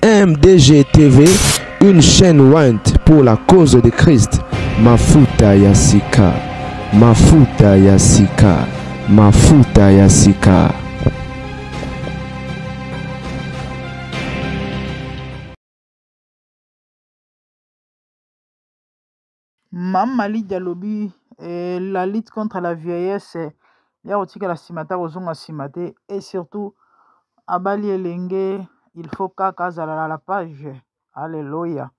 MDG TV, une chaîne Went pour la cause de Christ. Mafuta ya sika, mafuta ya sika, mafuta ya sika. Maman Lydia Lobi, la lutte contre la vieillesse, il y a aussi que la cimata aux ongles cimaté et surtout Abali Elenge, il faut qu'à la page. Alléluia.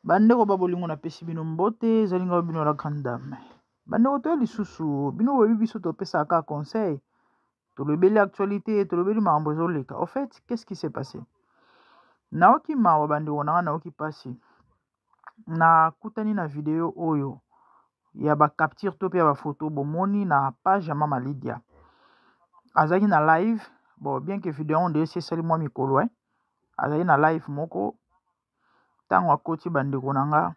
Bandeko babolingo na pesi bino mbote zalinga bino la grande dame. Bandeko to lisusu bino webi biso to pesa ka conseil. To le beli actualité, to le beli mambo zoleka. En fait, qu'est-ce qui s'est passé? Naoki mawa bandeko na naoki pasi. Na kutani na video oyo ya ba capture to pe ba photo bomoni na page ya Mama Lydia. Azaki na live, bon bien que vidéo on desi sali moi mikolo azaki na live moko tango akoti bandeko nanga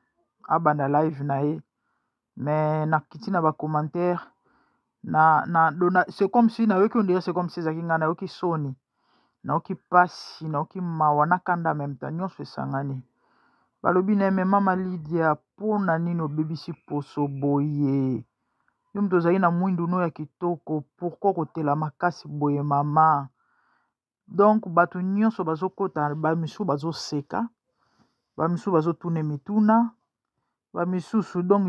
abanda live na ye mais na kiti na ba commentaire na c'est comme si na yoki on dirait c'est comme si zaki ngana yoki soni na yoki pasi na yoki mawa na kanda même temps nyonso esangani balobi na me Mama Lydia pona nino bebisi poso boye yo mto zaki na mwindu no ya kitoko pourquoi kotela makasi boye mama. Donc bato nyonso bazokota bamisu bazoseka bamisu bazotuna mituna bamisusu donc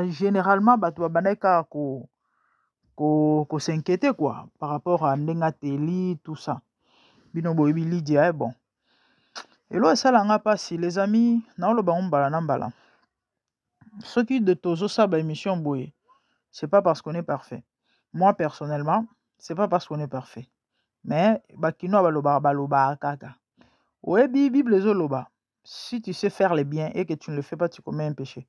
généralement bato babandaka ko s'inquiéter quoi par rapport à ndenga teli tout ça bino boyebi Lydia bon elo esalanga pasi les amis naoloba mbala na mbala soki de tozo sa ba émission boye c'est pas parce qu'on est parfait. Moi personnellement c'est pas parce qu'on est parfait mais bakino baloba kaka oyebi Bible ezoloba si tu sais faire le bien et que tu ne le fais pas tu commets un péché.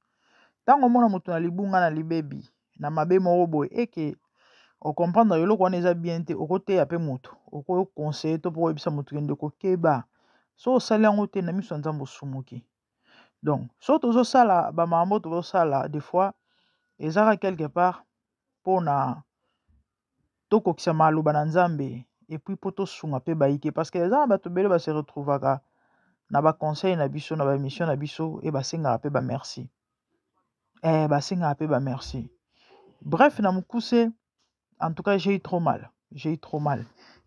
Tango mona mutu na libunga na libebi na mabe moko boye et que o comprendre eloko wana eza bien te okoteya pe mutu oko conseiller to po ebisa mutu kende kokeba so osali yango te na miso nzambo sumuki. Donc so tozosala bamambo tozosala des fois ezaka quelque part pona tokokisa maloba na nzambe et puis po tosunga pe baike parce que eza bato bele ba se retrouvaka na ba conseil na biso na ba émission na biso et basenga pe ba merci basenga pe ba merci. Bref na mukuse en tout cas j'ai eu trop mal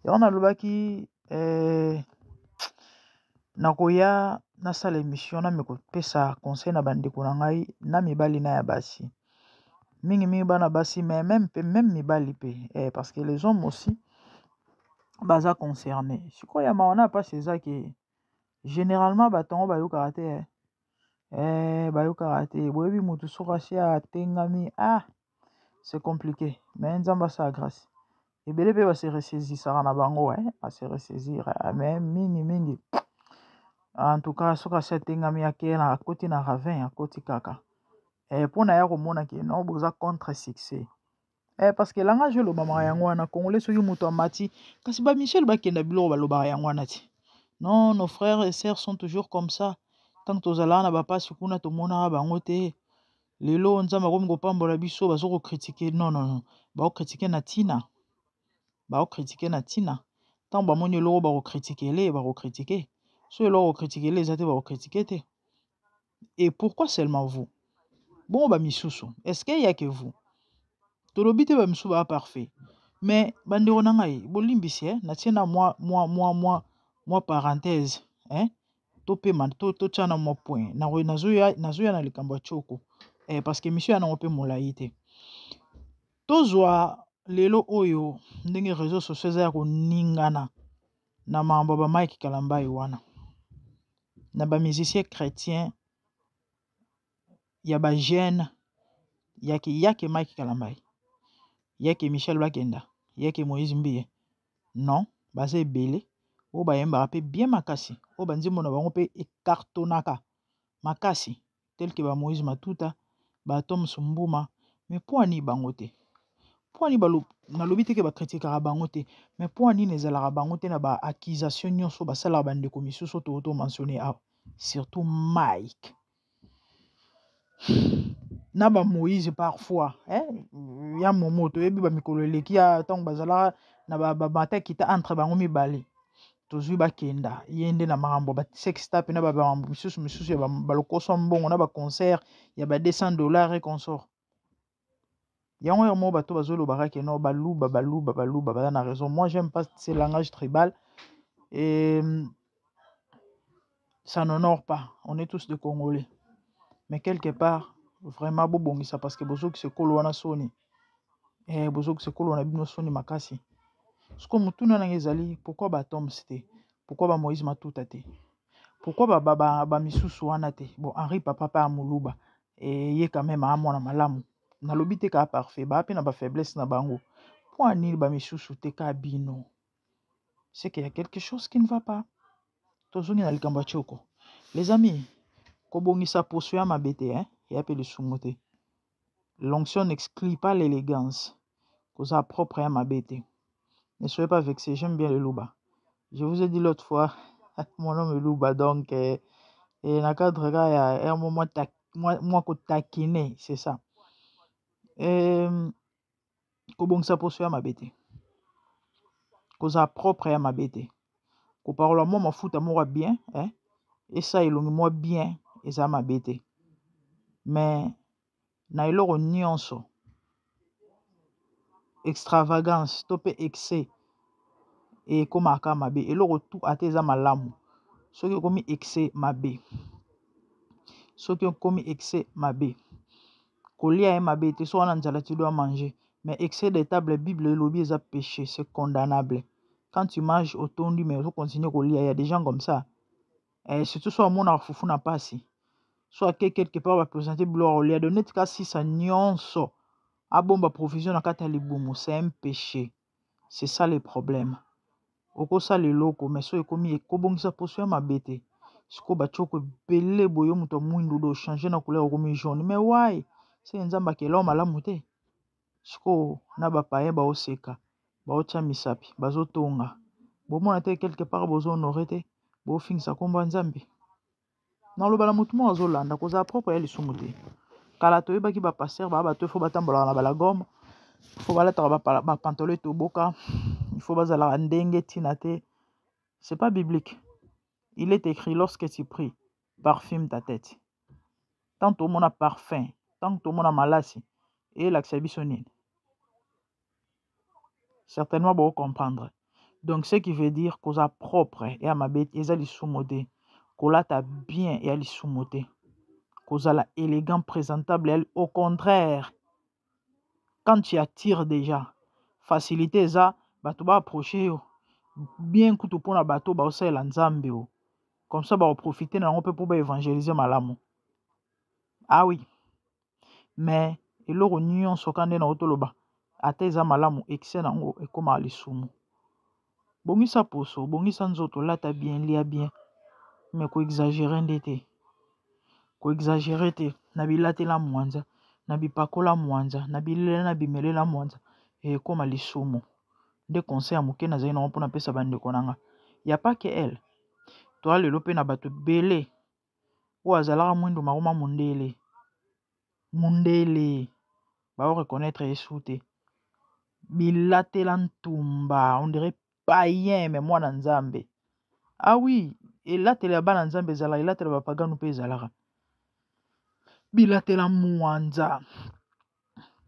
et on a lobaki nakoya na sala émission na meko pesa conseil na bandeko na ngai na mibali na ya basi mingi bana basi mais même mibali pe parce que les hommes aussi baza concernés. Je crois ya maona pas c'est ça que généralement batongo bayo karaté bayo karaté boyebi mutu sokasi atengami c'est compliqué mais nzamba sa grâce ebele pe ba se ressaisir ça na bango ba se ressaisir mais mingi en tout cas sokasi atengami akela akoti na ravin akoti kaka pona ya komona ke non boza contre succès parce que langa je loba maka yango wana congolais soki mutu amati kasi ba Michel bakenda biloko balobaka yango wana ti non nos frères et sœurs sont toujours comme ça tant que tozala na bapasi kuna tomona bango te lelo nzambe akomi kopambola biso bazokocritiquer non bakocritiquer na tina ntango bamoni eloko bakocritiquer so eloko kocritiquer eza te bakocritiquer te. Et pourquoi seulement vous bon bamisusu est-ce qu'il y a que vous tolobi te bamisu ba parfait mais bandeko na ngai bolimbisi na tiena moi parenthèse topema totiana mwa point nazoya na likambo ya choko parce que mission yango pe molai te tozwa lelo oyo ndenge réseaux sociaux eza ya koningana na mambo ba Mike Kalambai wana na ba musicien chrétien ya ba jeune yake Mike Kalambai yake Michel Bakenda yake Moïse Mbiye non baza ebele o bayembaka pe bien makasi o banzimbo na bango pe ekartonaka makasi tel que ba Moïse Matuta, ba Tom Sumbuma, mais pour ani bangote. Pour ani balo na lobite ke ba critiquera bangote, mais pour ani nezala bangote na ba accusation nyonso ba sala bande komisuso to mentionner surtout Mike. Na ba Moïse parfois ya momoto yebi ba mikolo leki ya tong bazala na ba mata kita entre bango mibale tozui bakenda yende na marambo ba sextape na ba marambo misusu ya balokoso mbongo na ba concert ya ba $200 et consort yango ya mo bato bazolo barake no baluba baza na raison. Moi j'aime pas ce langage tribal et ça n'honore pas. On est tous des Congolais, mais quelque part vraiment bobongisa parce que bozo ki se kolo wana soni bozo ki se kolo wana bino soni makasi. Sko mutuna na ngezali pourquoi ba Tom c'était pourquoi ba Moïse Matuta te pourquoi ba misusu wana te bon Henri papa pa muluba et ye quand même amona malamu na lobite ka parfait ba pe na ba faiblesse na bango pour ni ba misusu te ka bino c'est qu'il y a quelque chose qui ne va pas tozongi na likamba choko les amis kobongisa poso ya mabete ya pe le sumote. L'onction n'exclut pas l'élégance koza propre ya mabete. Ne soyez pas vexés, j'aime bien le louba. Je vous ai dit l'autre fois mon nom est Louba donc et na cadre il y a un moment moi ko taquiner c'est ça. Kobongisa poso ya mabete koza propre ya mabete ko parola moi mafuta moko bien et ça elongi moi bien eza mabete mais na eloko nyonso extravagance to pe excès et komaka mabe eloko tout ate eza malamu soki okomi excès mabe soki okomi excès mabe kolia mabe te so wana nzala tu dois manger mais excès de table bible elobi eza péché c'est condamnable. Quand tu manges otondi mais tu continues kolia, il y a des gens comme ça surtout soit mona fufu na pasi soit quelque part va présenter gloire au lieu de net ka si ça nyonso a bomba provision na kata libumu c'est un péché. C'est ça le problème. Okosa le loko mais so ekomi ekobongisa poso ya mabete siko bachoko belé boyo muto mwindu do changer na couleur komi jaune mais why c'est nzamba ke lo malamu te siko na ba paye ba oseka ba ocha misapi bazotonga bomona te quelque part bozo honorer te bo fingisa komba nzambe na lobala mutu mo azolanda koza propre ya lisumu te kala toyebaki ba pasteur ba to fo batambola na bala gomme fo balata ba pantalon to boka il faut bazala ndenge tina te c'est pas biblique. Il est écrit lorsque tu pries parfume ta tête tant au monde a parfum tant au monde a malasi et l'axabisonine certainement bon comprendre donc ce qui veut dire koza propre et à ma bête et ali sumode kolata bien et ali sumode koza la élégant présentable au contraire quand tu attires déjà facilité ça bato ba approcher bien kutu pona bato ba osala nzambe comme ça ba profiter na on peut pour évangéliser malamu ah oui mais eloko nyonso kande na otoloba ata eza malamu excès nango ekoma lisumu bongisa poso bongisa nzoto lata bien lia bien mais ko exagérer ndete ko exagérer te na bilatela mwanza na bipakola mwanza na bilela na bimelela mwanza ekoma lisumu de conseil ya moke nazali nango mpona pesa bandeko nanga ya pas que elle toa lelo mpe na bato bele oyo azalaka mwindu makoma mundele bao reconnaître yesu te bilatela ntumba on dirait païen mais mwana nzambe ah oui elatela ya bana nzambe ezalaka elatela bapagano mpe ezalaka bilatela mwanza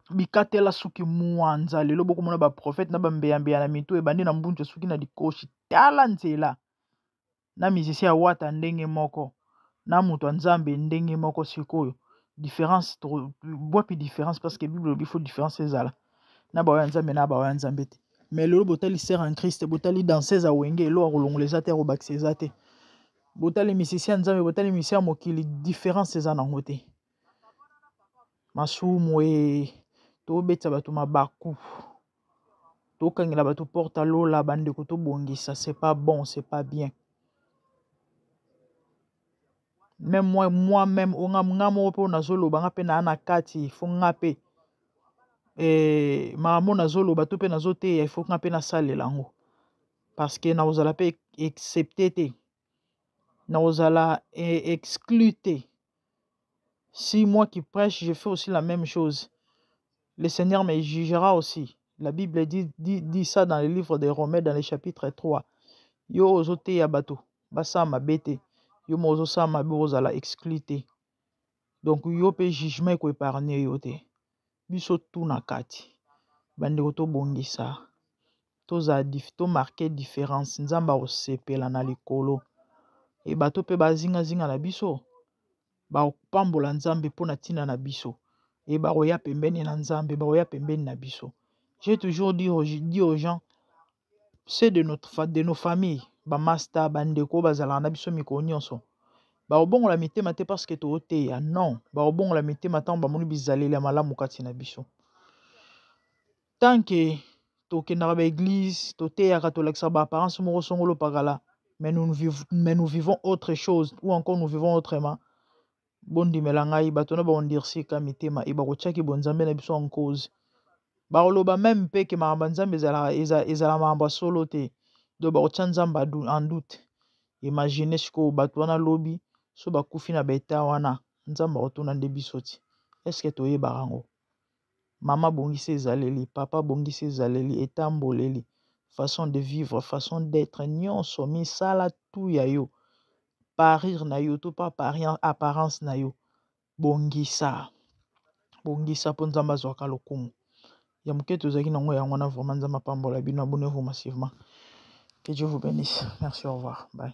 bikatela suki mwanza lelo bokomona baprofete na bambeyambeya na mitu ebandi na mbunzu suki na likoshi tala nzela na musicien ya wata ndenge moko na moto ya nzambe ndenge moko sikoyo différence bwapi différence parce que bible lobi faut différence ezala na baoya nzambe na baoya nzambe te mais lelo botali sœur en Christ botali danseuse awenge elo akolongola eza te akobakisa eza te botali musicien nzambe botali musicien mokili différence eza nango te masumu tobetisa bato mabaku tokangela bato porte alola bandeko tobongisa c'est pas bon c'est pas bien même moi-même nga moko nazoloba nga pe na kati fo nga pe makambo nazoloba to pe nazoteya il faut nga pe nasalela yango parce que nakozala pe accepté te nakozala exclu te. Si moi qui prêche je fais aussi la même chose, le Seigneur me jugera aussi. La Bible dit ça dans le livre de Romains dans le chapitre 3. Yo ozoteya bato basa mabete yo mozo sa mabe ozala exclu te. Donc yo pe jugement ko épargner yo te. Biso tout na kati bandeko to bongisa to marquer différence nzamba osepela na likolo e bato pe bazinga na biso ba pambola nzambe pona tina na biso e ba roya pembeni na nzambe ba roya pembeni na biso. J'ai toujours dit aux gens, c'est de nos familles ba master bandeko bazala na biso mikolo nyonso ba obongola mitema te parce que to oteya non ba obongola mitema tant ba moni bizaleli malamu kati na biso. Tant que tokendaka ba église toteyaka tolakisa ba apparence moko songolo pakala mais nous vivons autre chose ou encore nous vivons autrement. Bondimela ngai bato na ba ondirsi ka mitema e ba kochaki bonzambe na biso en cause ba oloba même pe ke makambo nzambe ezala makambo solo te do ba kotia nzambe en doute. Imaginez siko bato wana lobi so bakufi na beta wana nzambe otuna nde biso ti est-ce que toyeba yango? Mama bongisi ezaleli, papa bongisi ezaleli, etamboleli, façon de vivre, façon d'être, nyonso misala tout ya yo, parir na yo, to pas parir apparence na yo, bongisa po nzamba zwaka lokumu. Ya muke tozaki nango yango na vraiment nzamba pambola bino, abonnez-vous massivement. Que Dieu vous bénisse. Merci, au revoir. Bye.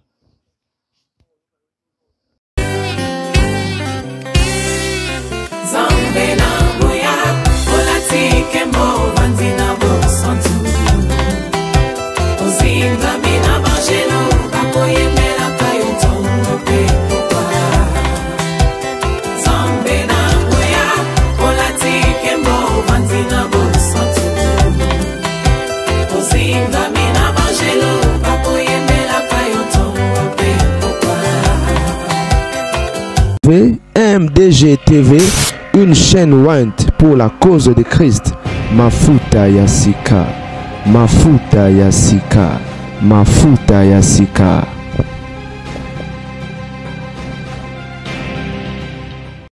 MDG TV, une chaîne Went pour la cause de Christ. Mafuta ya sika, mafuta ya sika, mafuta ya sika.